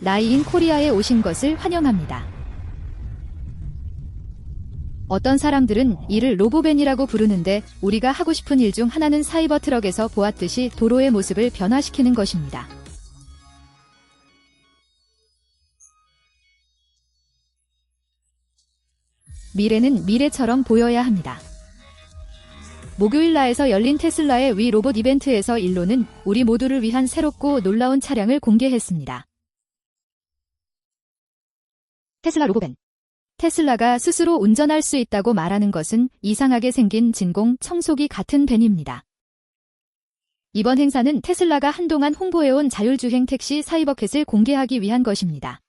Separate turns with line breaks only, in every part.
나이인 코리아에 오신 것을 환영합니다. 어떤 사람들은 이를 로보밴이라고 부르는데 우리가 하고 싶은 일 중 하나는 사이버 트럭에서 보았듯이 도로의 모습을 변화시키는 것입니다. 미래는 미래처럼 보여야 합니다. 목요일 나에서 열린 테슬라의 위 로봇 이벤트에서 일론은 우리 모두를 위한 새롭고 놀라운 차량을 공개했습니다. 테슬라 로보밴. 테슬라가 스스로 운전할 수 있다고 말하는 것은 이상하게 생긴 진공 청소기 같은 밴입니다. 이번 행사는 테슬라가 한동안 홍보해온 자율주행 택시 사이버캣을 공개하기 위한 것입니다.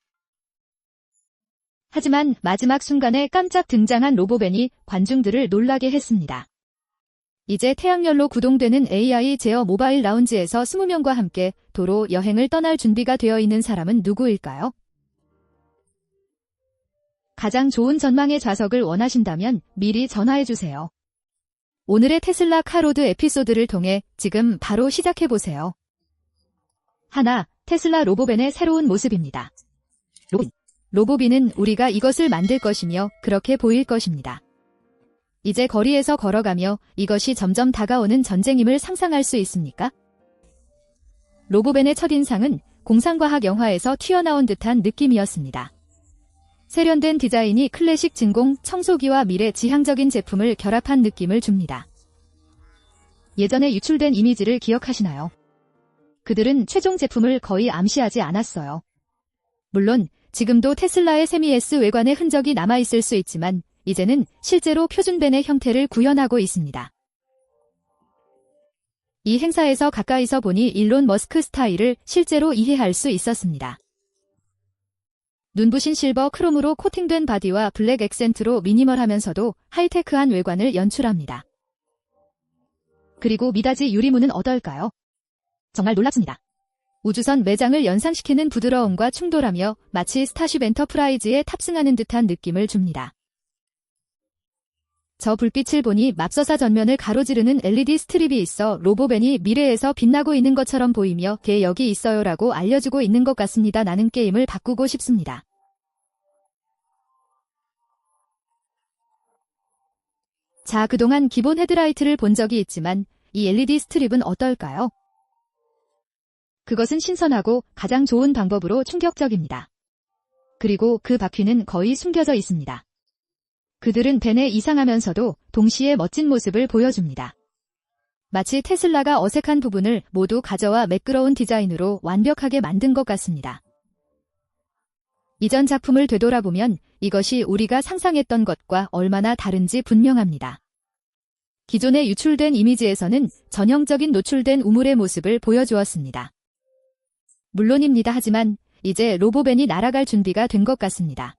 하지만 마지막 순간에 깜짝 등장한 로보밴이 관중들을 놀라게 했습니다. 이제 태양열로 구동되는 AI 제어 모바일 라운지에서 20명과 함께 도로 여행을 떠날 준비가 되어 있는 사람은 누구일까요? 가장 좋은 전망의 좌석을 원하신다면 미리 전화해주세요. 오늘의 테슬라 카로드 에피소드를 통해 지금 바로 시작해보세요. 하나, 테슬라 로보밴의 새로운 모습입니다. 로보빈은 우리가 이것을 만들 것이며 그렇게 보일 것입니다. 이제 거리에서 걸어가며 이것이 점점 다가오는 전쟁임을 상상할 수 있습니까? 로보밴의 첫인상은 공상과학 영화에서 튀어나온 듯한 느낌이었습니다. 세련된 디자인이 클래식 진공 청소기와 미래 지향적인 제품을 결합한 느낌을 줍니다. 예전에 유출된 이미지를 기억하시나요? 그들은 최종 제품을 거의 암시하지 않았어요. 물론 지금도 테슬라의 세미 S 외관의 흔적이 남아있을 수 있지만 이제는 실제로 표준밴의 형태를 구현하고 있습니다. 이 행사에서 가까이서 보니 일론 머스크 스타일을 실제로 이해할 수 있었습니다. 눈부신 실버 크롬으로 코팅된 바디와 블랙 액센트로 미니멀하면서도 하이테크한 외관을 연출합니다. 그리고 미닫이 유리문은 어떨까요? 정말 놀랍습니다. 우주선 매장을 연상시키는 부드러움과 충돌하며 마치 스타쉽 엔터프라이즈에 탑승하는 듯한 느낌을 줍니다. 저 불빛을 보니 맙서사 전면을 가로지르는 LED 스트립이 있어 로보밴이 미래에서 빛나고 있는 것처럼 보이며 걔 여기 있어요 라고 알려주고 있는 것 같습니다. 나는 게임을 바꾸고 싶습니다. 자, 그동안 기본 헤드라이트를 본 적이 있지만 이 LED 스트립은 어떨까요? 그것은 신선하고 가장 좋은 방법으로 충격적입니다. 그리고 그 바퀴는 거의 숨겨져 있습니다. 그들은 밴에 이상하면서도 동시에 멋진 모습을 보여줍니다. 마치 테슬라가 어색한 부분을 모두 가져와 매끄러운 디자인으로 완벽하게 만든 것 같습니다. 이전 작품을 되돌아보면 이것이 우리가 상상했던 것과 얼마나 다른지 분명합니다. 기존에 유출된 이미지에서는 전형적인 노출된 우물의 모습을 보여주었습니다. 물론입니다. 하지만 이제 로보밴이 날아갈 준비가 된 것 같습니다.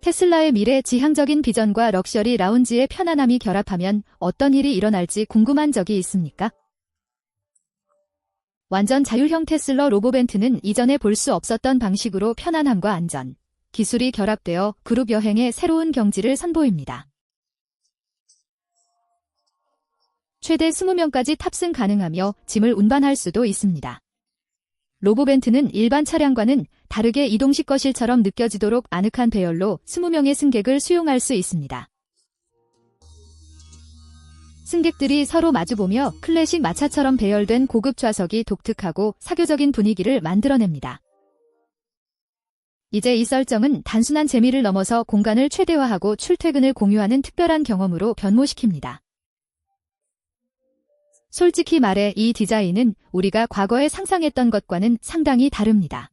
테슬라의 미래 지향적인 비전과 럭셔리 라운지의 편안함이 결합하면 어떤 일이 일어날지 궁금한 적이 있습니까? 완전 자율형 테슬라 로보밴트는 이전에 볼 수 없었던 방식으로 편안함과 안전, 기술이 결합되어 그룹 여행의 새로운 경지를 선보입니다. 최대 20명까지 탑승 가능하며 짐을 운반할 수도 있습니다. 로보밴트는 일반 차량과는 다르게 이동식 거실처럼 느껴지도록 아늑한 배열로 20명의 승객을 수용할 수 있습니다. 승객들이 서로 마주보며 클래식 마차처럼 배열된 고급 좌석이 독특하고 사교적인 분위기를 만들어냅니다. 이제 이 설정은 단순한 재미를 넘어서 공간을 최대화하고 출퇴근을 공유하는 특별한 경험으로 변모시킵니다. 솔직히 말해 이 디자인은 우리가 과거에 상상했던 것과는 상당히 다릅니다.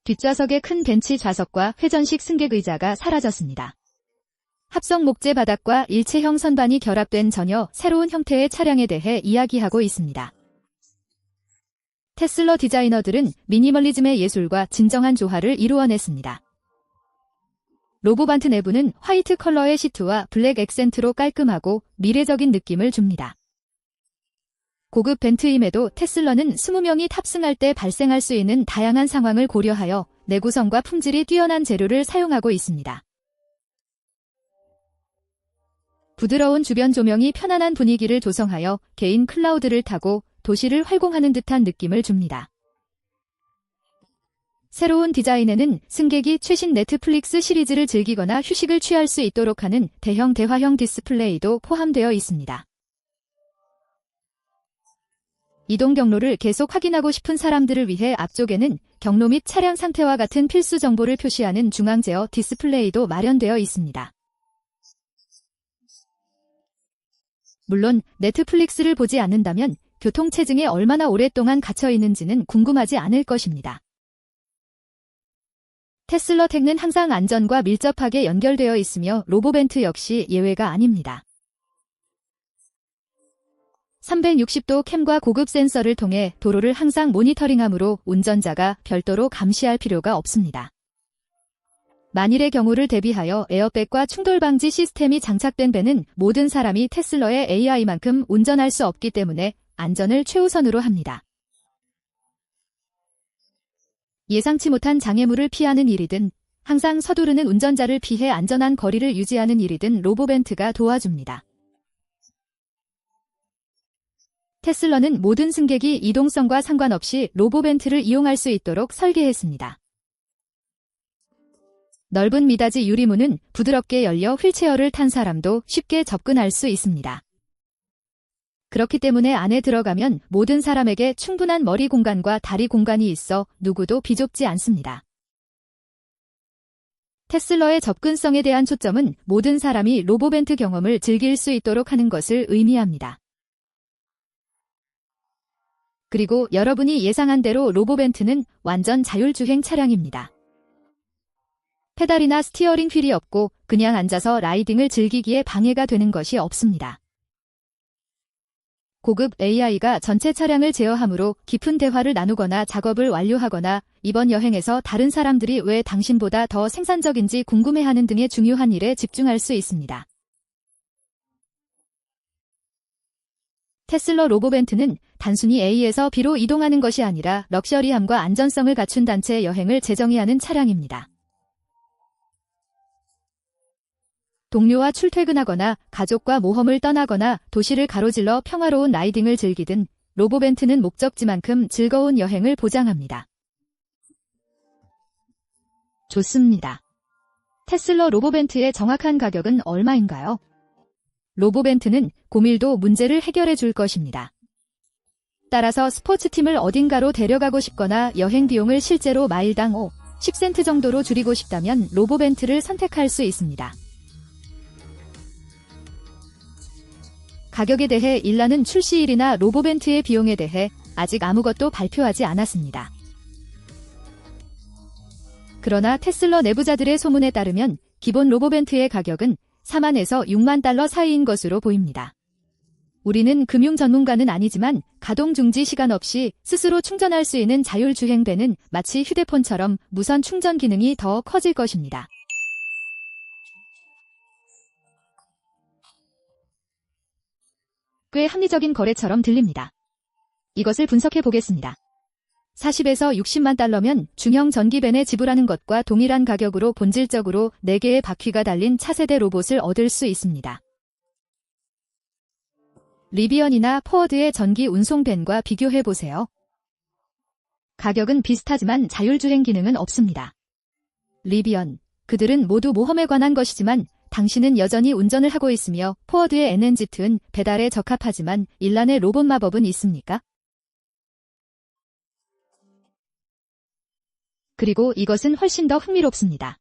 뒷좌석의 큰 벤치 좌석과 회전식 승객 의자가 사라졌습니다. 합성 목재 바닥과 일체형 선반이 결합된 전혀 새로운 형태의 차량에 대해 이야기하고 있습니다. 테슬라 디자이너들은 미니멀리즘의 예술과 진정한 조화를 이루어냈습니다. 로보반트 내부는 화이트 컬러의 시트와 블랙 액센트로 깔끔하고 미래적인 느낌을 줍니다. 고급 벤트임에도 테슬라는 20명이 탑승할 때 발생할 수 있는 다양한 상황을 고려하여 내구성과 품질이 뛰어난 재료를 사용하고 있습니다. 부드러운 주변 조명이 편안한 분위기를 조성하여 개인 클라우드를 타고 도시를 활공하는 듯한 느낌을 줍니다. 새로운 디자인에는 승객이 최신 넷플릭스 시리즈를 즐기거나 휴식을 취할 수 있도록 하는 대형 대화형 디스플레이도 포함되어 있습니다. 이동 경로를 계속 확인하고 싶은 사람들을 위해 앞쪽에는 경로 및 차량 상태와 같은 필수 정보를 표시하는 중앙 제어 디스플레이도 마련되어 있습니다. 물론 넷플릭스를 보지 않는다면 교통체증에 얼마나 오랫동안 갇혀 있는지는 궁금하지 않을 것입니다. 테슬라 택는 항상 안전과 밀접하게 연결되어 있으며 로보벤트 역시 예외가 아닙니다. 360도 캠과 고급 센서를 통해 도로를 항상 모니터링하므로 운전자가 별도로 감시할 필요가 없습니다. 만일의 경우를 대비하여 에어백과 충돌 방지 시스템이 장착된 배는 모든 사람이 테슬라의 AI만큼 운전할 수 없기 때문에 안전을 최우선으로 합니다. 예상치 못한 장애물을 피하는 일이든 항상 서두르는 운전자를 피해 안전한 거리를 유지하는 일이든 로보벤트가 도와줍니다. 테슬라는 모든 승객이 이동성과 상관없이 로보벤트를 이용할 수 있도록 설계했습니다. 넓은 미닫이 유리문은 부드럽게 열려 휠체어를 탄 사람도 쉽게 접근할 수 있습니다. 그렇기 때문에 안에 들어가면 모든 사람에게 충분한 머리 공간과 다리 공간이 있어 누구도 비좁지 않습니다. 테슬라의 접근성에 대한 초점은 모든 사람이 로보벤트 경험을 즐길 수 있도록 하는 것을 의미합니다. 그리고 여러분이 예상한 대로 로보벤트는 완전 자율주행 차량입니다. 페달이나 스티어링 휠이 없고 그냥 앉아서 라이딩을 즐기기에 방해가 되는 것이 없습니다. 고급 AI가 전체 차량을 제어하므로 깊은 대화를 나누거나 작업을 완료하거나 이번 여행에서 다른 사람들이 왜 당신보다 더 생산적인지 궁금해하는 등의 중요한 일에 집중할 수 있습니다. 테슬라 로보벤트는 단순히 A에서 B로 이동하는 것이 아니라 럭셔리함과 안전성을 갖춘 단체 여행을 재정의하는 차량입니다. 동료와 출퇴근하거나 가족과 모험을 떠나거나 도시를 가로질러 평화로운 라이딩을 즐기든 로보벤트는 목적지만큼 즐거운 여행을 보장합니다. 좋습니다. 테슬라 로보벤트의 정확한 가격은 얼마인가요? 로보벤트는 고밀도 문제를 해결해 줄 것입니다. 따라서 스포츠팀을 어딘가로 데려가고 싶거나 여행 비용을 실제로 마일당 5, 10센트 정도로 줄이고 싶다면 로보벤트를 선택할 수 있습니다. 가격에 대해 일라는 출시일이나 로보벤트의 비용에 대해 아직 아무것도 발표하지 않았습니다. 그러나 테슬라 내부자들의 소문에 따르면 기본 로보벤트의 가격은 4만에서 6만 달러 사이인 것으로 보입니다. 우리는 금융 전문가는 아니지만 가동 중지 시간 없이 스스로 충전할 수 있는 자율주행배는 마치 휴대폰처럼 무선 충전 기능이 더 커질 것입니다. 꽤 합리적인 거래처럼 들립니다. 이것을 분석해 보겠습니다. 40에서 60만 달러면 중형 전기밴에 지불하는 것과 동일한 가격으로 본질적으로 4개의 바퀴가 달린 차세대 로봇을 얻을 수 있습니다. 리비언이나 포워드의 전기 운송밴과 비교해 보세요. 가격은 비슷하지만 자율주행 기능은 없습니다. 리비언, 그들은 모두 모험에 관한 것이지만 당신은 여전히 운전을 하고 있으며 포워드의 NNZ는 배달에 적합하지만 일란의 로봇 마법은 있습니까? 그리고 이것은 훨씬 더 흥미롭습니다.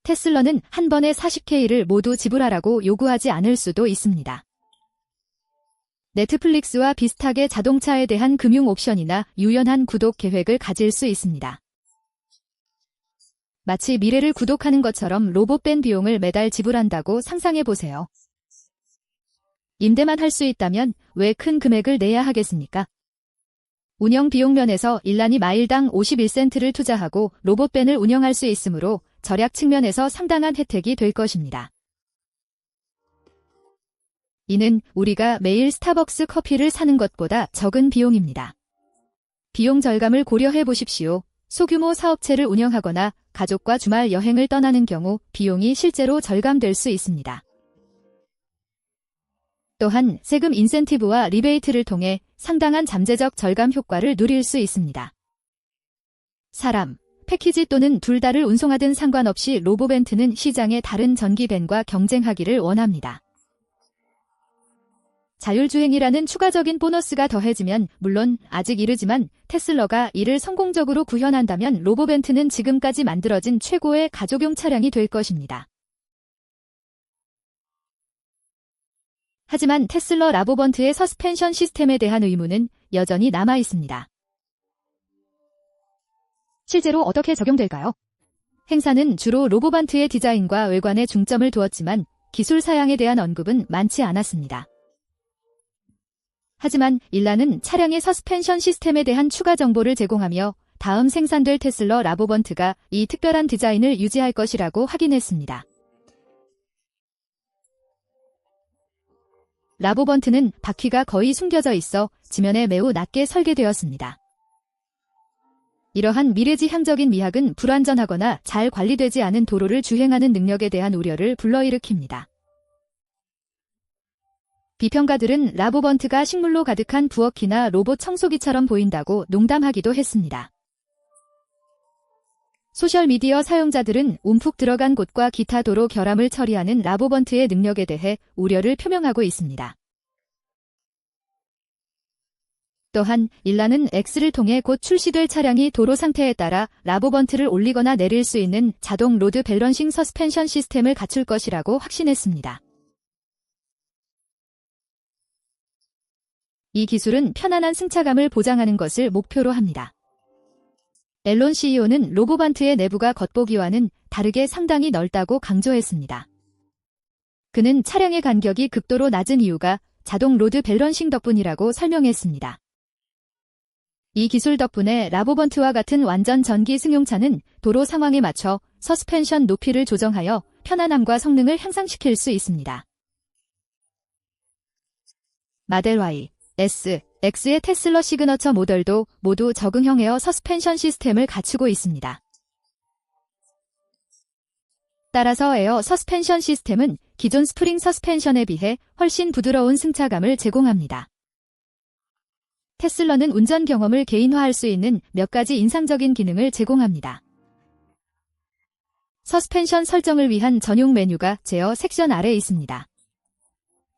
테슬라는 한 번에 40K를 모두 지불하라고 요구하지 않을 수도 있습니다. 넷플릭스와 비슷하게 자동차에 대한 금융 옵션이나 유연한 구독 계획을 가질 수 있습니다. 마치 미래를 구독하는 것처럼 로봇밴 비용을 매달 지불한다고 상상해 보세요. 임대만 할 수 있다면 왜 큰 금액을 내야 하겠습니까? 운영 비용 면에서 일란이 마일당 51센트를 투자하고 로봇밴을 운영할 수 있으므로 절약 측면에서 상당한 혜택이 될 것입니다. 이는 우리가 매일 스타벅스 커피를 사는 것보다 적은 비용입니다. 비용 절감을 고려해 보십시오. 소규모 사업체를 운영하거나 가족과 주말 여행을 떠나는 경우 비용이 실제로 절감될 수 있습니다. 또한 세금 인센티브와 리베이트를 통해 상당한 잠재적 절감 효과를 누릴 수 있습니다. 사람, 패키지 또는 둘 다를 운송하든 상관없이 로보벤트는 시장의 다른 전기밴과 경쟁하기를 원합니다. 자율주행이라는 추가적인 보너스가 더해지면 물론 아직 이르지만 테슬라가 이를 성공적으로 구현한다면 로보벤트는 지금까지 만들어진 최고의 가족용 차량이 될 것입니다. 하지만 테슬라 라보번트의 서스펜션 시스템에 대한 의문은 여전히 남아 있습니다. 실제로 어떻게 적용될까요? 행사는 주로 로보번트의 디자인과 외관에 중점을 두었지만 기술 사양에 대한 언급은 많지 않았습니다. 하지만 일라는 차량의 서스펜션 시스템에 대한 추가 정보를 제공하며 다음 생산될 테슬라 라보번트가 이 특별한 디자인을 유지할 것이라고 확인했습니다. 라보번트는 바퀴가 거의 숨겨져 있어 지면에 매우 낮게 설계되었습니다. 이러한 미래지향적인 미학은 불완전하거나 잘 관리되지 않은 도로를 주행하는 능력에 대한 우려를 불러일으킵니다. 비평가들은 라보번트가 식물로 가득한 부엌이나 로봇 청소기처럼 보인다고 농담하기도 했습니다. 소셜미디어 사용자들은 움푹 들어간 곳과 기타 도로 결함을 처리하는 라보번트의 능력에 대해 우려를 표명하고 있습니다. 또한 일라는 X를 통해 곧 출시될 차량이 도로 상태에 따라 라보번트를 올리거나 내릴 수 있는 자동 로드 밸런싱 서스펜션 시스템을 갖출 것이라고 확신했습니다. 이 기술은 편안한 승차감을 보장하는 것을 목표로 합니다. 앨런 CEO는 로보번트의 내부가 겉보기와는 다르게 상당히 넓다고 강조했습니다. 그는 차량의 간격이 극도로 낮은 이유가 자동 로드 밸런싱 덕분이라고 설명했습니다. 이 기술 덕분에 라보번트와 같은 완전 전기 승용차는 도로 상황에 맞춰 서스펜션 높이를 조정하여 편안함과 성능을 향상시킬 수 있습니다. 마델 Y, S, X의 테슬라 시그너처 모델도 모두 적응형 에어 서스펜션 시스템을 갖추고 있습니다. 따라서 에어 서스펜션 시스템은 기존 스프링 서스펜션에 비해 훨씬 부드러운 승차감을 제공합니다. 테슬라는 운전 경험을 개인화할 수 있는 몇 가지 인상적인 기능을 제공합니다. 서스펜션 설정을 위한 전용 메뉴가 제어 섹션 아래에 있습니다.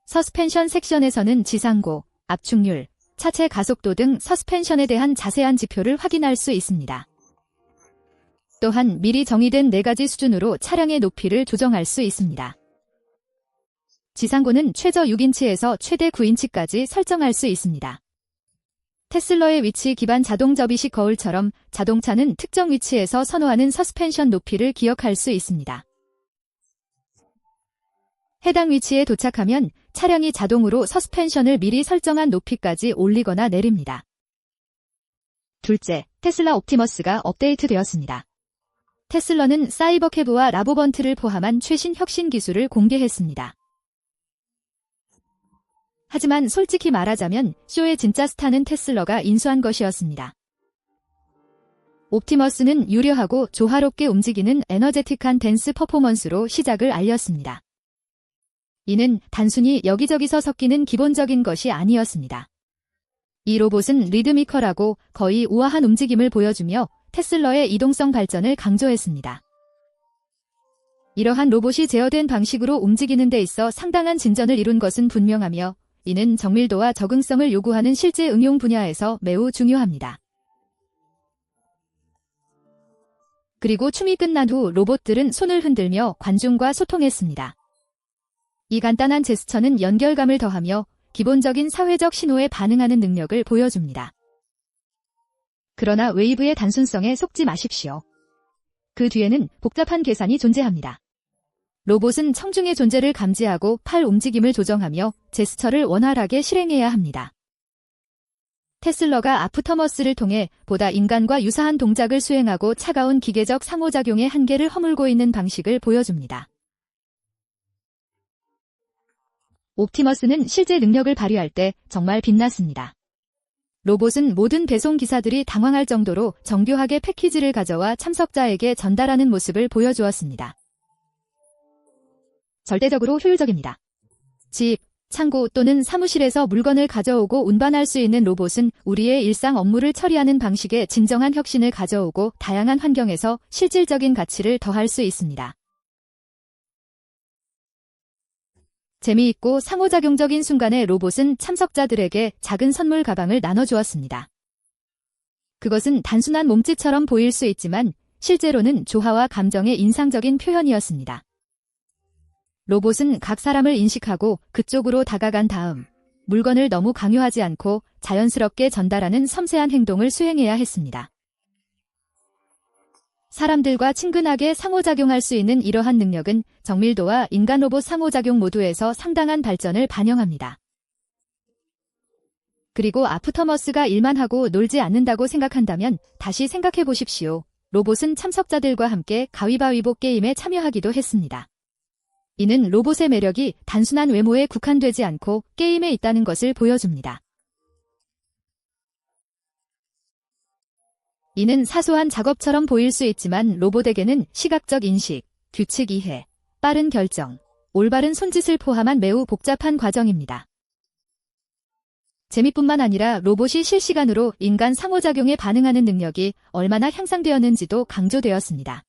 서스펜션 섹션에서는 지상고, 압축률, 차체 가속도 등 서스펜션에 대한 자세한 지표를 확인할 수 있습니다. 또한 미리 정의된 4가지 수준으로 차량의 높이를 조정할 수 있습니다. 지상고는 최저 6인치에서 최대 9인치까지 설정할 수 있습니다. 테슬라의 위치 기반 자동 접이식 거울처럼 자동차는 특정 위치에서 선호하는 서스펜션 높이를 기억할 수 있습니다. 해당 위치에 도착하면 차량이 자동으로 서스펜션을 미리 설정한 높이까지 올리거나 내립니다. 둘째, 테슬라 옵티머스가 업데이트되었습니다. 테슬라는 사이버캐브와 라보번트를 포함한 최신 혁신 기술을 공개했습니다. 하지만 솔직히 말하자면 쇼의 진짜 스타는 테슬라가 인수한 것이었습니다. 옵티머스는 유려하고 조화롭게 움직이는 에너제틱한 댄스 퍼포먼스로 시작을 알렸습니다. 이는 단순히 여기저기서 섞이는 기본적인 것이 아니었습니다. 이 로봇은 리드미컬하고 거의 우아한 움직임을 보여주며 테슬라의 이동성 발전을 강조했습니다. 이러한 로봇이 제어된 방식으로 움직이는 데 있어 상당한 진전을 이룬 것은 분명하며 이는 정밀도와 적응성을 요구하는 실제 응용 분야에서 매우 중요합니다. 그리고 춤이 끝난 후 로봇들은 손을 흔들며 관중과 소통했습니다. 이 간단한 제스처는 연결감을 더하며 기본적인 사회적 신호에 반응하는 능력을 보여줍니다. 그러나 웨이브의 단순성에 속지 마십시오. 그 뒤에는 복잡한 계산이 존재합니다. 로봇은 청중의 존재를 감지하고 팔 움직임을 조정하며 제스처를 원활하게 실행해야 합니다. 테슬라가 아프터머스를 통해 보다 인간과 유사한 동작을 수행하고 차가운 기계적 상호작용의 한계를 허물고 있는 방식을 보여줍니다. 옵티머스는 실제 능력을 발휘할 때 정말 빛났습니다. 로봇은 모든 배송 기사들이 당황할 정도로 정교하게 패키지를 가져와 참석자에게 전달하는 모습을 보여주었습니다. 절대적으로 효율적입니다. 집, 창고 또는 사무실에서 물건을 가져오고 운반할 수 있는 로봇은 우리의 일상 업무를 처리하는 방식에 진정한 혁신을 가져오고 다양한 환경에서 실질적인 가치를 더할 수 있습니다. 재미있고 상호작용적인 순간에 로봇은 참석자들에게 작은 선물 가방을 나눠주었습니다. 그것은 단순한 몸짓처럼 보일 수 있지만 실제로는 조화와 감정의 인상적인 표현이었습니다. 로봇은 각 사람을 인식하고 그쪽으로 다가간 다음 물건을 너무 강요하지 않고 자연스럽게 전달하는 섬세한 행동을 수행해야 했습니다. 사람들과 친근하게 상호작용할 수 있는 이러한 능력은 정밀도와 인간-로봇 상호작용 모두에서 상당한 발전을 반영합니다. 그리고 아프터머스가 일만 하고 놀지 않는다고 생각한다면 다시 생각해 보십시오. 로봇은 참석자들과 함께 가위바위보 게임에 참여하기도 했습니다. 이는 로봇의 매력이 단순한 외모에 국한되지 않고 게임에 있다는 것을 보여줍니다. 이는 사소한 작업처럼 보일 수 있지만 로봇에게는 시각적 인식, 규칙 이해, 빠른 결정, 올바른 손짓을 포함한 매우 복잡한 과정입니다. 재미뿐만 아니라 로봇이 실시간으로 인간 상호작용에 반응하는 능력이 얼마나 향상되었는지도 강조되었습니다.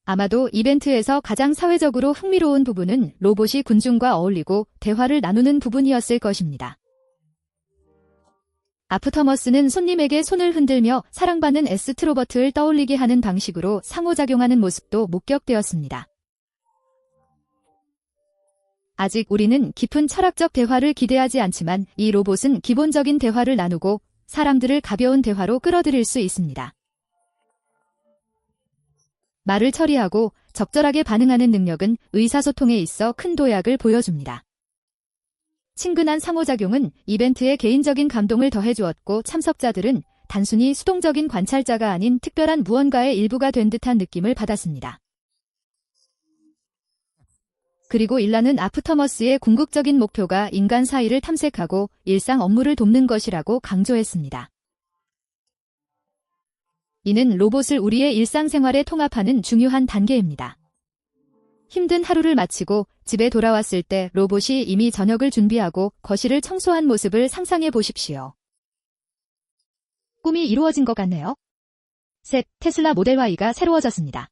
아마도 이벤트에서 가장 사회적으로 흥미로운 부분은 로봇이 군중과 어울리고 대화를 나누는 부분이었을 것입니다. 아프터머스는 손님에게 손을 흔들며 사랑받는 에스트로버트를 떠올리게 하는 방식으로 상호작용하는 모습도 목격되었습니다. 아직 우리는 깊은 철학적 대화를 기대하지 않지만 이 로봇은 기본적인 대화를 나누고 사람들을 가벼운 대화로 끌어들일 수 있습니다. 말을 처리하고 적절하게 반응하는 능력은 의사소통에 있어 큰 도약을 보여줍니다. 친근한 상호작용은 이벤트에 개인적인 감동을 더해주었고 참석자들은 단순히 수동적인 관찰자가 아닌 특별한 무언가의 일부가 된 듯한 느낌을 받았습니다. 그리고 일라는 아프터머스의 궁극적인 목표가 인간 사이를 탐색하고 일상 업무를 돕는 것이라고 강조했습니다. 이는 로봇을 우리의 일상생활에 통합하는 중요한 단계입니다. 힘든 하루를 마치고 집에 돌아왔을 때 로봇이 이미 저녁을 준비하고 거실을 청소한 모습을 상상해 보십시오. 꿈이 이루어진 것 같네요. 셋, 테슬라 모델 Y가 새로워졌습니다.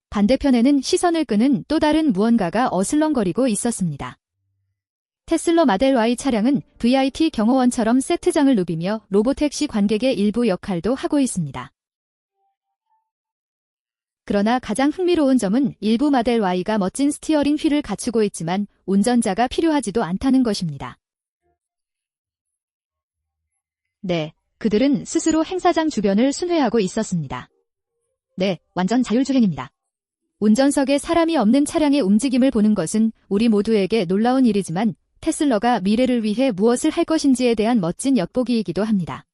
반대편에는 시선을 끄는 또 다른 무언가가 어슬렁거리고 있었습니다. 테슬라 모델 Y 차량은 VIP 경호원처럼 세트장을 누비며 로보택시 관객의 일부 역할도 하고 있습니다. 그러나 가장 흥미로운 점은 일부 모델 Y가 멋진 스티어링 휠을 갖추고 있지만 운전자가 필요하지도 않다는 것입니다. 네, 그들은 스스로 행사장 주변을 순회하고 있었습니다. 네, 완전 자율주행입니다. 운전석에 사람이 없는 차량의 움직임을 보는 것은 우리 모두에게 놀라운 일이지만 테슬라가 미래를 위해 무엇을 할 것인지에 대한 멋진 엿보기이기도 합니다.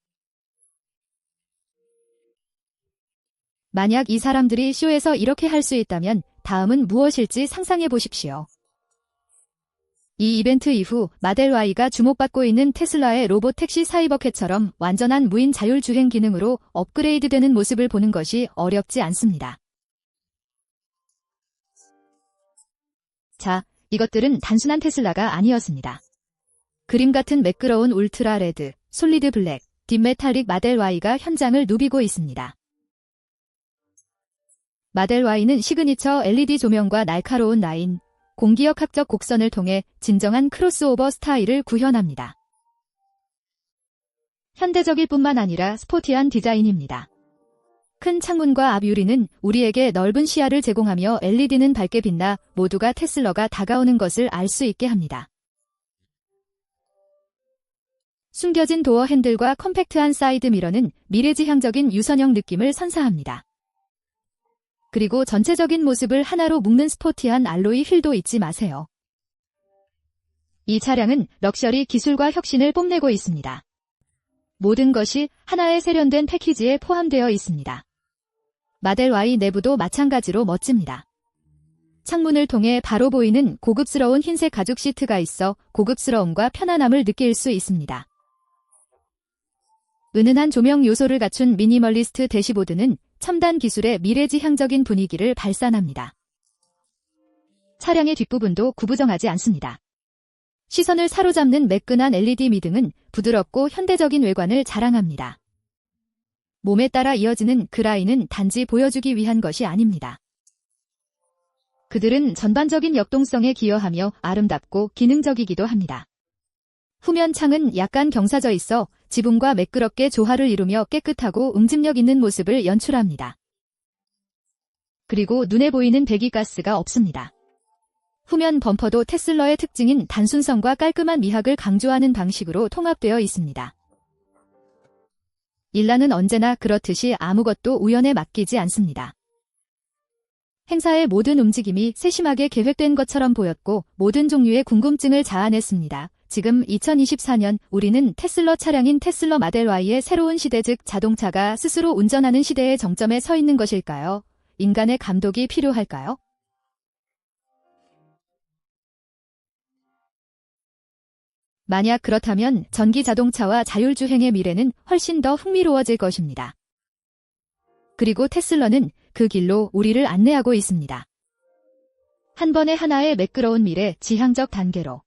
만약 이 사람들이 쇼에서 이렇게 할 수 있다면 다음은 무엇일지 상상해 보십시오. 이 이벤트 이후 모델 Y가 주목받고 있는 테슬라의 로봇 택시 사이버캣처럼 완전한 무인 자율주행 기능으로 업그레이드되는 모습을 보는 것이 어렵지 않습니다. 자, 이것들은 단순한 테슬라가 아니었습니다. 그림 같은 매끄러운 울트라 레드, 솔리드 블랙, 딥메탈릭 모델 Y가 현장을 누비고 있습니다. 모델 Y는 시그니처 LED 조명과 날카로운 라인, 공기역학적 곡선을 통해 진정한 크로스오버 스타일을 구현합니다. 현대적일 뿐만 아니라 스포티한 디자인입니다. 큰 창문과 앞 유리는 우리에게 넓은 시야를 제공하며 LED는 밝게 빛나 모두가 테슬라가 다가오는 것을 알 수 있게 합니다. 숨겨진 도어 핸들과 컴팩트한 사이드 미러는 미래지향적인 유선형 느낌을 선사합니다. 그리고 전체적인 모습을 하나로 묶는 스포티한 알로이 휠도 잊지 마세요. 이 차량은 럭셔리 기술과 혁신을 뽐내고 있습니다. 모든 것이 하나의 세련된 패키지에 포함되어 있습니다. 모델 Y 내부도 마찬가지로 멋집니다. 창문을 통해 바로 보이는 고급스러운 흰색 가죽 시트가 있어 고급스러움과 편안함을 느낄 수 있습니다. 은은한 조명 요소를 갖춘 미니멀리스트 대시보드는 첨단 기술의 미래지향적인 분위기를 발산합니다. 차량의 뒷부분도 구부정하지 않습니다. 시선을 사로잡는 매끈한 LED 미등은 부드럽고 현대적인 외관을 자랑합니다. 몸에 따라 이어지는 그 라인은 단지 보여주기 위한 것이 아닙니다. 그들은 전반적인 역동성에 기여하며 아름답고 기능적이기도 합니다. 후면 창은 약간 경사져 있어 지붕과 매끄럽게 조화를 이루며 깨끗하고 응집력 있는 모습을 연출합니다. 그리고 눈에 보이는 배기가스가 없습니다. 후면 범퍼도 테슬라의 특징인 단순성과 깔끔한 미학을 강조하는 방식으로 통합되어 있습니다. 일라는 언제나 그렇듯이 아무것도 우연에 맡기지 않습니다. 행사의 모든 움직임이 세심하게 계획된 것처럼 보였고 모든 종류의 궁금증을 자아냈습니다. 지금 2024년 우리는 테슬라 차량인 테슬라 마델 Y의 새로운 시대, 즉 자동차가 스스로 운전하는 시대의 정점에 서 있는 것일까요? 인간의 감독이 필요할까요? 만약 그렇다면 전기 자동차와 자율주행의 미래는 훨씬 더 흥미로워질 것입니다. 그리고 테슬라는 그 길로 우리를 안내하고 있습니다. 한 번에 하나의 매끄러운 미래, 지향적 단계로.